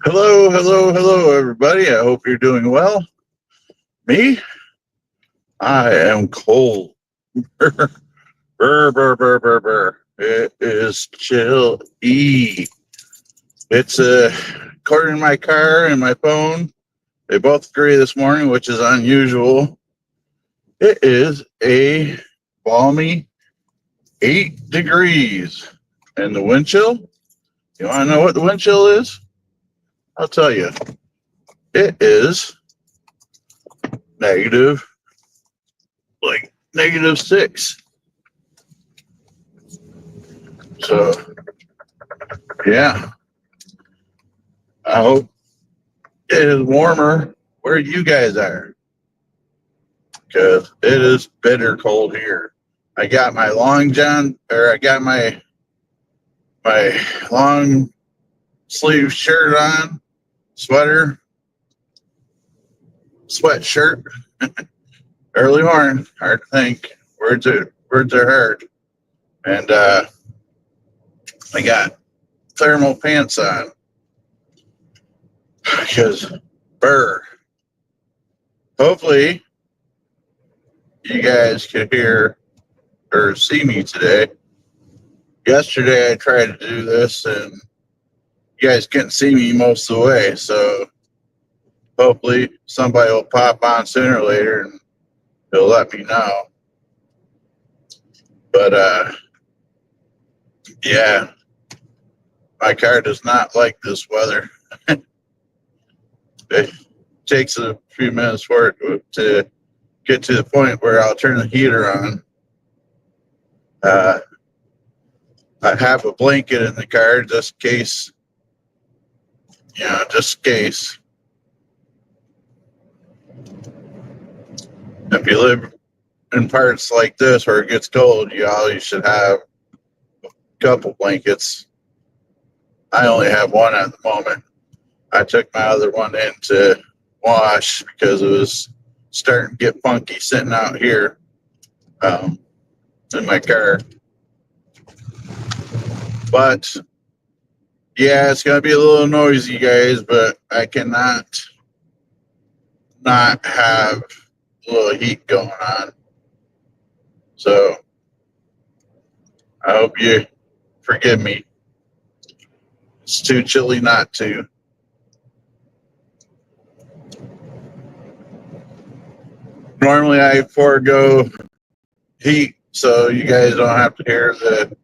Hello, hello, hello, everybody. I hope you're doing well. Me? I am cold. Brr, brr, brr, brr, brr. It is chilly. It's according to my car and my phone, they both agree this morning, which is unusual. It is a balmy 8 degrees. And the wind chill? You want to know what the wind chill is? I'll tell you. It is negative, like -6. So, yeah, I hope it is warmer where you guys are because it is bitter cold here. I got my long john, or I got my long sleeve shirt on, sweater, sweatshirt. Early morning, hard to think. Words are hard, and I got thermal pants on because Brrr. Hopefully, you guys could hear or see me today. Yesterday, I tried to do this, and you guys couldn't see me most of the way. So hopefully, somebody will pop on sooner or later, and they'll let me know. But yeah, my car does not like this weather. It takes a few minutes for it to get to the point where I'll turn the heater on. Uh, I have a blanket in the car just in case, just in case. If you live in parts like this where it gets cold, you always should have a couple blankets. I only have one at the moment. I took my other one in to wash because it was starting to get funky sitting out here in my car. But yeah, it's going to be a little noisy, guys, but I cannot not have a little heat going on. So I hope you forgive me. It's too chilly not to. Normally I forego heat so you guys don't have to hear the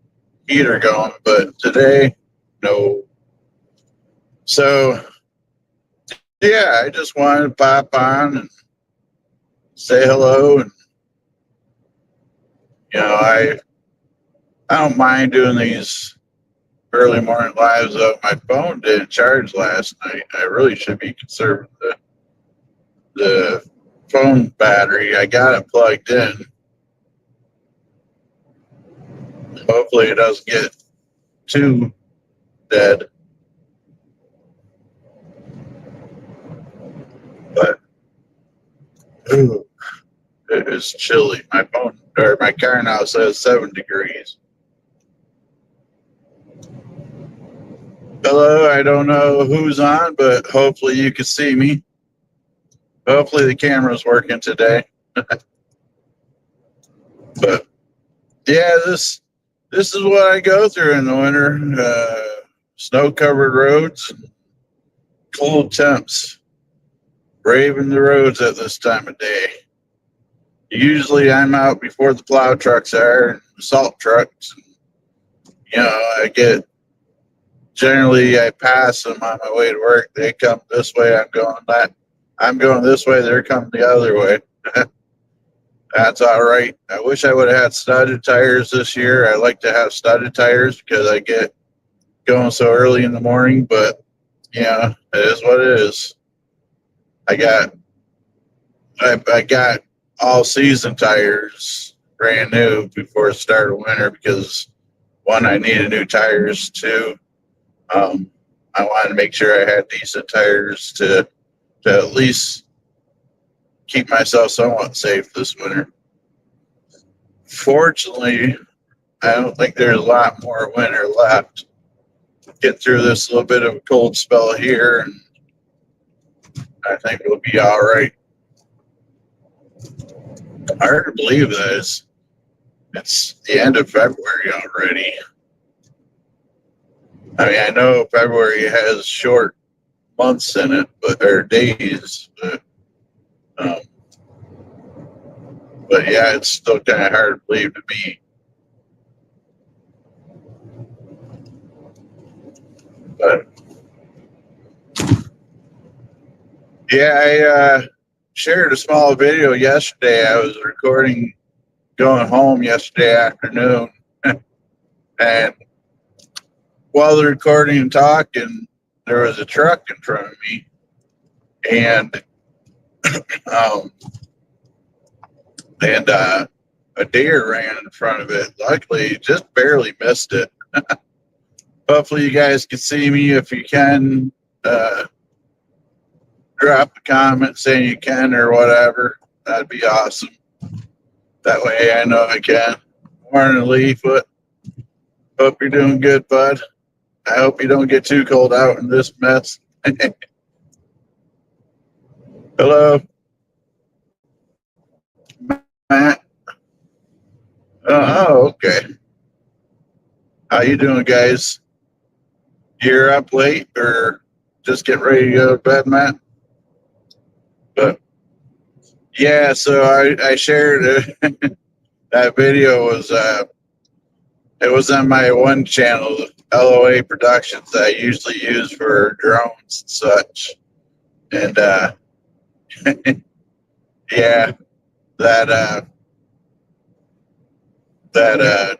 heater going, but today, no. So yeah, I just wanted to pop on and say hello, and I don't mind doing these early morning lives. Though my phone didn't charge last night. I really should be conserving the phone battery. I got it plugged in. Hopefully it doesn't get too dead. But ooh, it is chilly. My phone or my car now says 7 degrees. Hello, I don't know who's on, but hopefully you can see me. Hopefully the camera's working today. But yeah, this is what I go through in the winter. Snow-covered roads, cold temps, braving the roads at this time of day. Usually I'm out before the plow trucks are, and salt trucks. Generally I pass them on my way to work. They come this way, I'm going this way, they're coming the other way. That's all right. I wish I would have had studded tires this year. I like to have studded tires because I get going so early in the morning, but yeah, it is what it is. I got all season tires brand new before the start of winter because one, I needed new tires. Two, I wanted to make sure I had decent tires to at least keep myself somewhat safe this winter. Fortunately, I don't think there's a lot more winter left. get through this little bit of a cold spell here, and I think we'll be all right. Hard to believe that it's the end of February already. I mean, I know February has short months in it, or days, but yeah, it's still kind of hard to believe to me. But yeah, I shared a small video yesterday. I was recording going home yesterday afternoon, and while the recording and talking, there was a truck in front of me, and um, a deer ran in front of it. Luckily, just barely missed it. Hopefully, you guys can see me. If you can, drop a comment saying you can or whatever. That'd be awesome. That way, I know I can. Morning, Leaffoot. Hope you're doing good, bud. I hope you don't get too cold out in this mess. Hello, Matt. Oh, okay. How you doing, guys? You're up late or just getting ready to go to bed, Matt? But yeah, so I shared that video was it was on my one channel, LOA Productions, that I usually use for drones and such. And yeah, that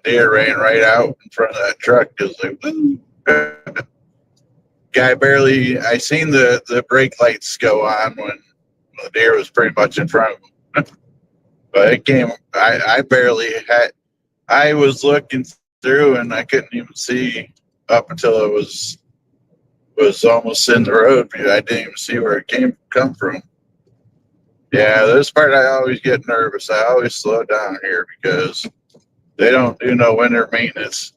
deer ran right out in front of that truck. It was like, woo. Guy barely, I seen the brake lights go on when the deer was pretty much in front of him. But it came, I barely had, I was looking through and I couldn't even see up until it was almost in the road. I didn't even see where it come from. Yeah, this part I always get nervous. I always slow down here because they don't do no winter maintenance.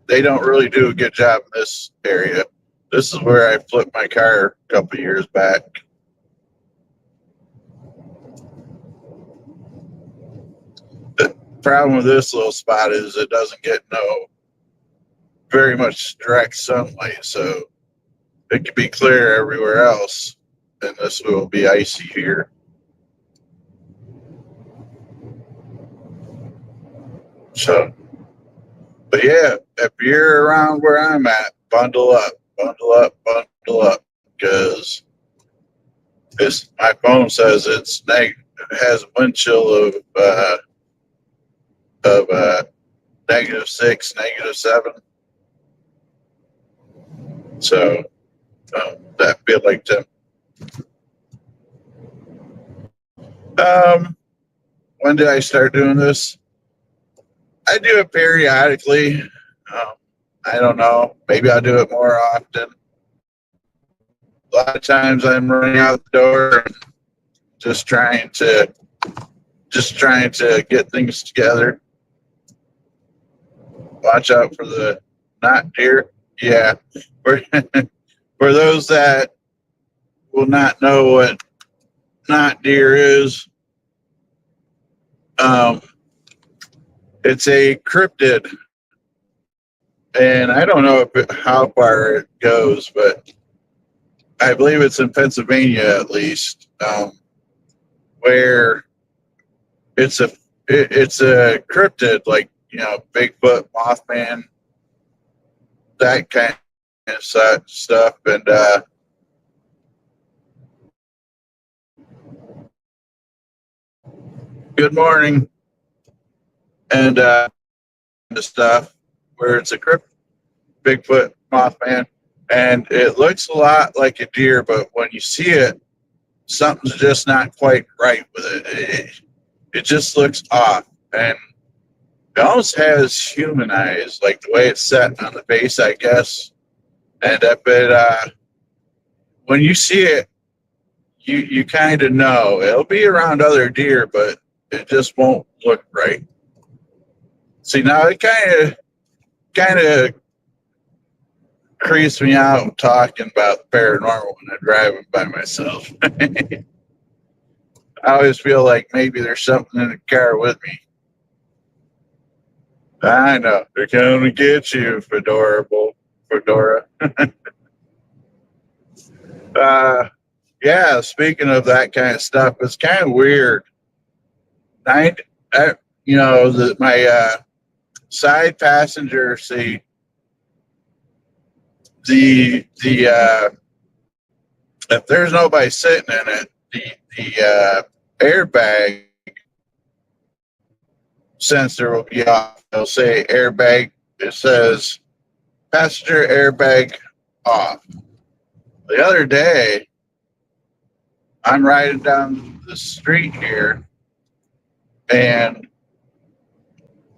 They don't really do a good job in this area. This is where I flipped my car a couple years back. The problem with this little spot is it doesn't get very much direct sunlight, so it could be clear everywhere else, and this will be icy here. So, but yeah, if you're around where I'm at, bundle up, because my phone says it has a wind chill of -6, -7. So that feel like them. When did I start doing this? I do it periodically. I don't know. Maybe I'll do it more often. A lot of times I'm running out the door and just trying to get things together. Watch out for the knot deer. Yeah. For those that will not know what knot deer is, it's a cryptid. And I don't know how far it goes, but I believe it's in Pennsylvania at least, where it's a cryptid, like, Bigfoot, Mothman, that kind of stuff. And good morning. And the stuff where it's a Bigfoot, Mothman, and it looks a lot like a deer, but when you see it, something's just not quite right with it. It just looks off, and it almost has human eyes, like the way it's set on the face, I guess. And when you see it, you kind of know it'll be around other deer, but it just won't look right. See, now it kind of creeps me out talking about the paranormal when I'm driving by myself. I always feel like maybe there's something in the car with me. I know. They're coming to get you, Fedora. Yeah, speaking of that kind of stuff, it's kind of weird. I, my side passenger seat, the if there's nobody sitting in it, the airbag sensor will be off. It'll say airbag. It says passenger airbag off. The other day, I'm riding down the street here, and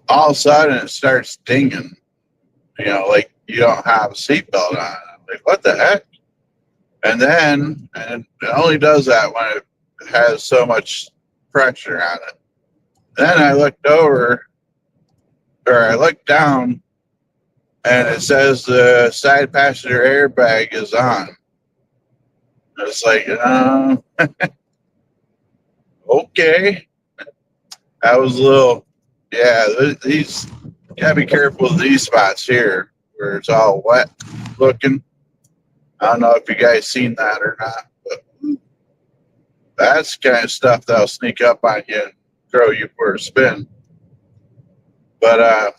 all of a sudden it starts dinging. Like you don't have a seatbelt on. I'm like, what the heck? And it only does that when it has so much pressure on it. Then I looked down, and it says the side passenger airbag is on. It's like, okay. I was a little, yeah, these, gotta be careful with these spots here where it's all wet looking. I don't know if you guys seen that or not, but that's the kind of stuff that'll sneak up on you and throw you for a spin. But,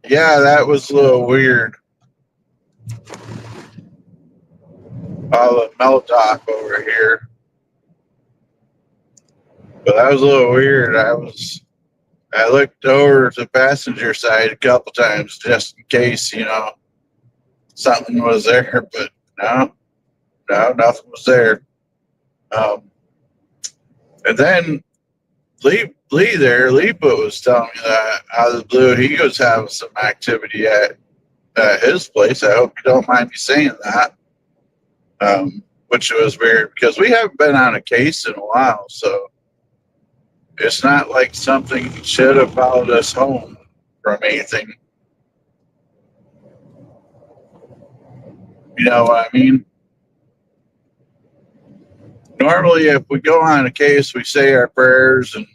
yeah, that was a little weird. All the melt off over here. But that was a little weird. I looked over to the passenger side a couple times just in case, something was there, but no, nothing was there. And then Lee was telling me that out of the blue he was having some activity at his place. I hope you don't mind me saying that. Which was weird because we haven't been on a case in a while, so it's not like something should have followed us home from anything. You know what I mean? Normally, if we go on a case, we say our prayers and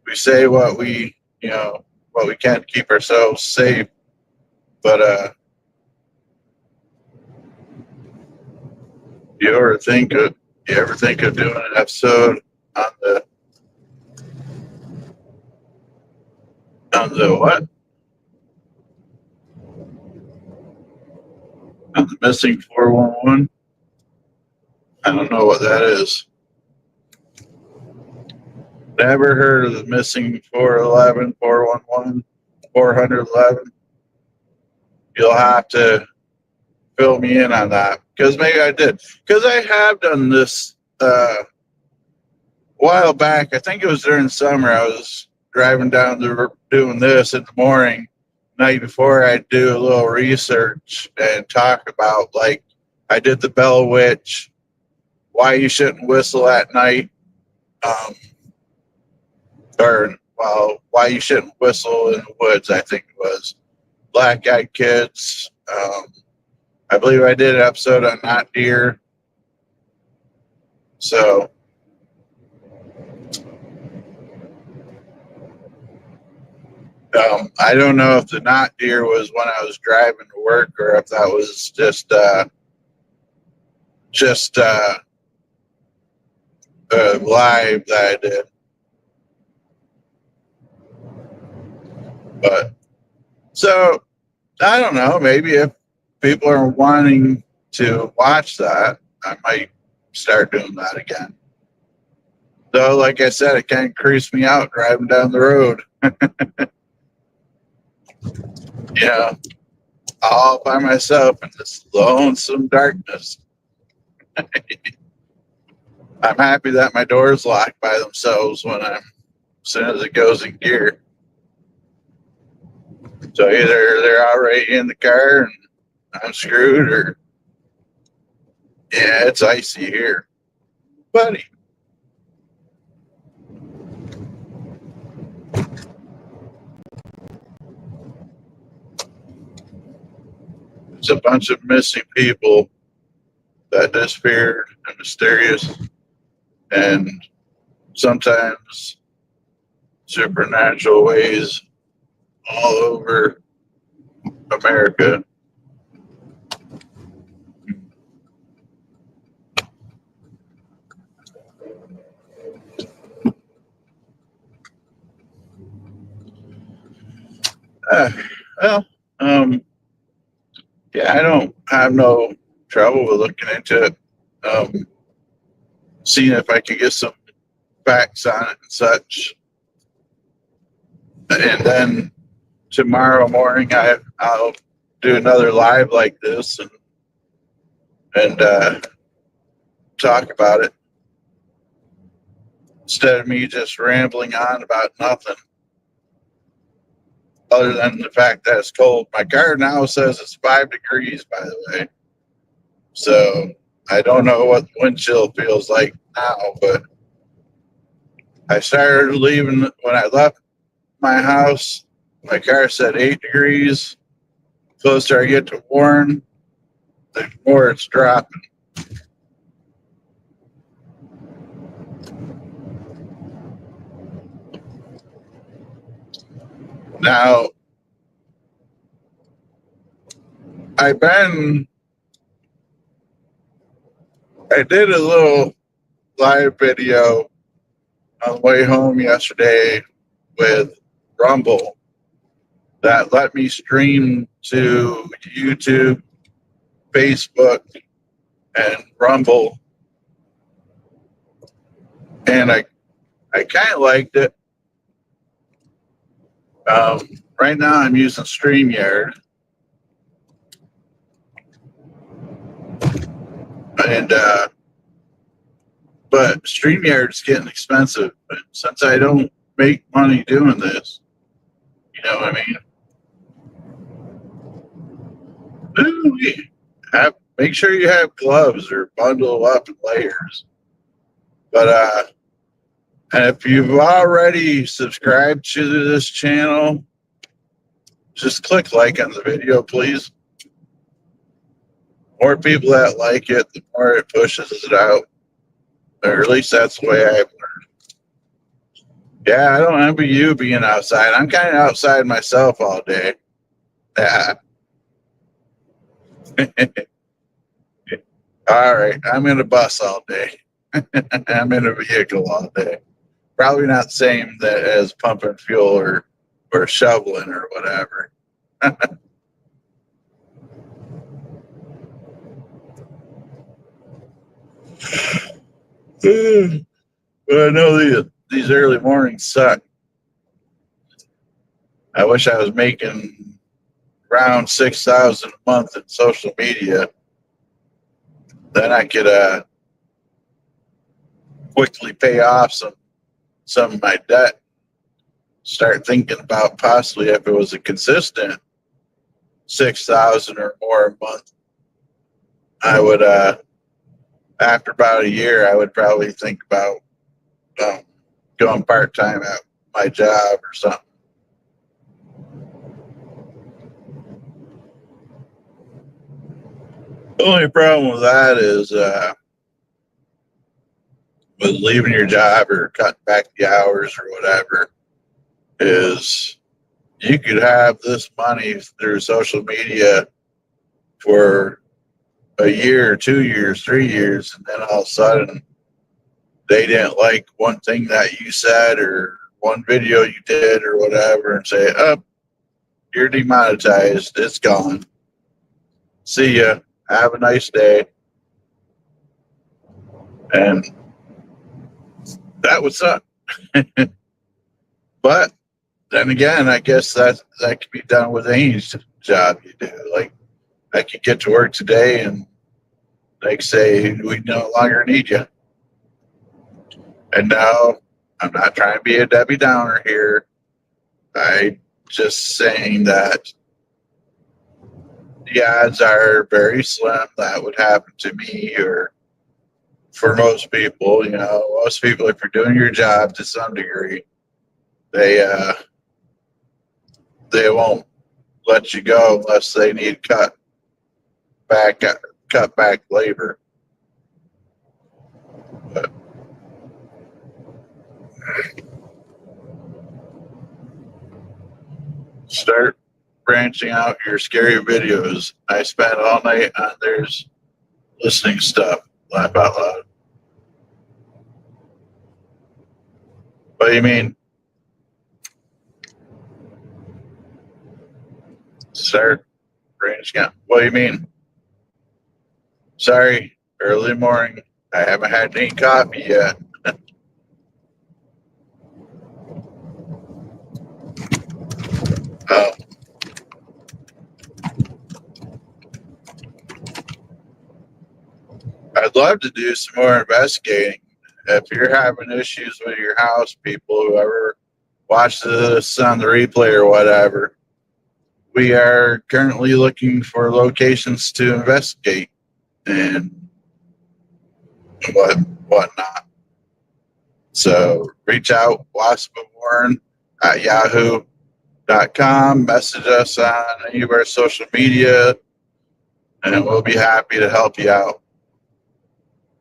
we say what we can to keep ourselves safe. But you ever think of doing an episode on the what? On the missing 411? I don't know what that is. Never heard of the missing 411, 411, 411. You'll have to fill me in on that because maybe I did. Because I have done this a while back. I think it was during summer. I was driving down doing this in the morning. Night before, I'd do a little research and talk about, like, I did the Bell Witch, why you shouldn't whistle at night, why you shouldn't whistle in the woods, I think it was. Black Eyed Kids. I believe I did an episode on not deer. So, I don't know if the not deer was when I was driving to work or if that was just live that I did. But so I don't know. Maybe if people are wanting to watch that, I might start doing that again. Though, like I said, it kind of creeps me out driving down the road. All by myself in this lonesome darkness. I'm happy that my door's locked by themselves as soon as it goes in gear. So either they're already in the car and I'm screwed, or yeah, it's icy here, buddy. It's a bunch of missing people that disappeared and mysterious, and sometimes supernatural ways all over America. Uh, well, yeah, I don't have no trouble with looking into it, seeing if I could get some facts on it and such. And then tomorrow morning, I'll do another live like this and talk about it instead of me just rambling on about nothing other than the fact that it's cold. My car now says it's 5 degrees, by the way. So I don't know what the wind chill feels like now, but I started leaving when I left my house. My car said 8 degrees. Closer I get to Warren, the more it's dropping. Now, I did a little live video on the way home yesterday with Rumble that let me stream to YouTube, Facebook, and Rumble. And I kind of liked it. Right now I'm using StreamYard. But StreamYard's getting expensive. But since I don't make money doing this, you know what I mean? Make sure you have gloves or bundle up in layers. But and if you've already subscribed to this channel, just click like on the video, please. More people that like it, the more it pushes it out. Or at least that's the way I've learned. Yeah, I don't envy you being outside. I'm kind of outside myself all day. Yeah. All right, I'm in a bus all day. I'm in a vehicle all day. Probably not the same as pumping fuel or shoveling or whatever. But I know these early mornings suck. I wish I was making around 6,000 a month in social media. Then I could quickly pay off some of my debt. Start thinking about possibly if it was a consistent 6,000 or more a month, I would after about a year I would probably think about going part-time at my job or something. The only problem with that is with leaving your job or cutting back the hours or whatever, is you could have this money through social media for a year, 2 years, 3 years, and then all of a sudden they didn't like one thing that you said or one video you did or whatever and say, oh, you're demonetized, it's gone. See ya. Have a nice day. And that would suck. But then again, I guess that can be done with any job you do. Like, I could get to work today and they say, we no longer need you. And now, I'm not trying to be a Debbie Downer here. I'm just saying that the odds are very slim that would happen to me or for most people. You know, most people, if you're doing your job to some degree, they won't let you go unless they need cut. cut back labor. But start branching out your scary videos. I spent all night on theirs listening stuff. Laugh out loud. What do you mean? Start branching out. What do you mean? Sorry, early morning. I haven't had any coffee yet. Oh, I'd love to do some more investigating. If you're having issues with your house, people, whoever watches this on the replay or whatever, we are currently looking for locations to investigate and whatnot. So reach out, Wasp of Warren at yahoo.com, message us on any of our social media, and we'll be happy to help you out.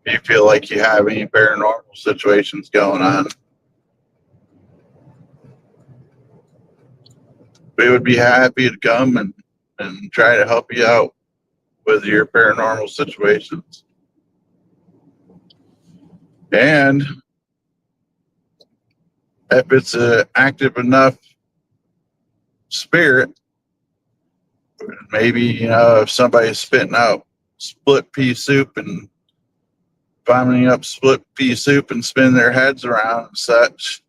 If you feel like you have any paranormal situations going on, we would be happy to come and try to help you out with your paranormal situations. And if it's an active enough spirit, maybe, if somebody's spitting out split pea soup and vomiting up split pea soup and spinning their heads around and such,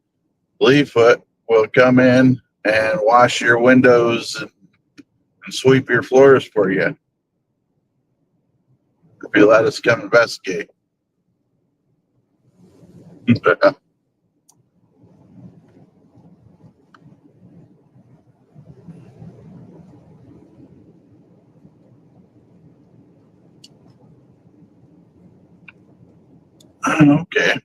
Leefoot will come in and wash your windows and sweep your floors for you if you let us come investigate. Okay.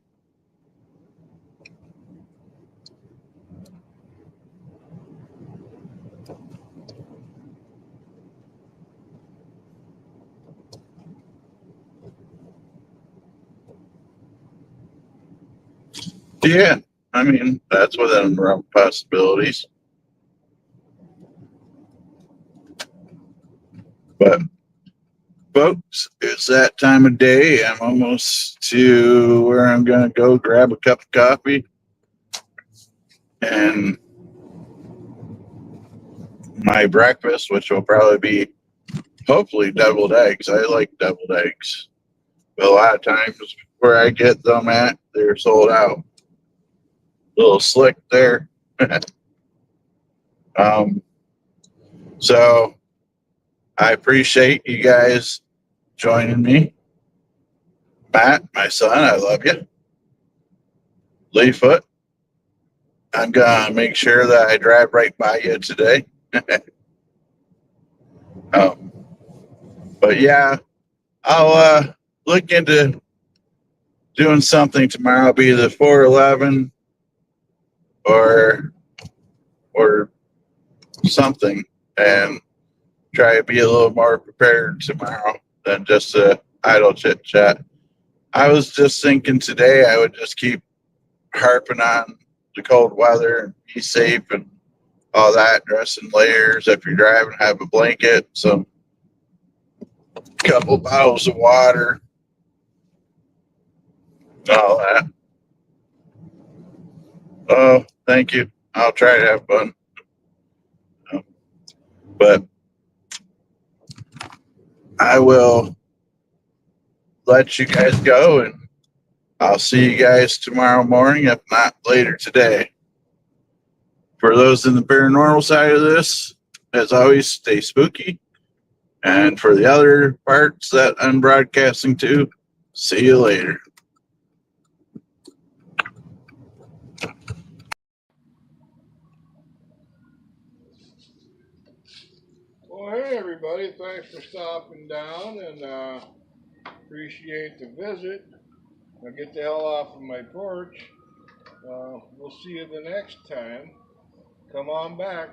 Yeah, I mean, that's within the realm of possibilities. But, folks, it's that time of day. I'm almost to where I'm going to go grab a cup of coffee and my breakfast, which will probably be hopefully deviled eggs. I like deviled eggs. But a lot of times where I get them at, they're sold out. A little slick there. So I appreciate you guys joining me. Matt, my son, I love you. Leefoot, I'm gonna make sure that I drive right by you today. um, but yeah, I'll look into doing something tomorrow. Be the 411 or something, and try to be a little more prepared tomorrow than just a idle chit chat. I was just thinking today I would just keep harping on the cold weather and be safe and all that. Dress in layers. If you're driving, have a blanket, some couple bottles of water, all that. Oh, thank you. I'll try to have fun. But I will let you guys go, and I'll see you guys tomorrow morning, if not later today. For those in the paranormal side of this, as always, stay spooky. And for the other parts that I'm broadcasting to, see you later. Well, hey everybody, thanks for stopping down and appreciate the visit. Now get the hell off of my porch. We'll see you the next time. Come on back.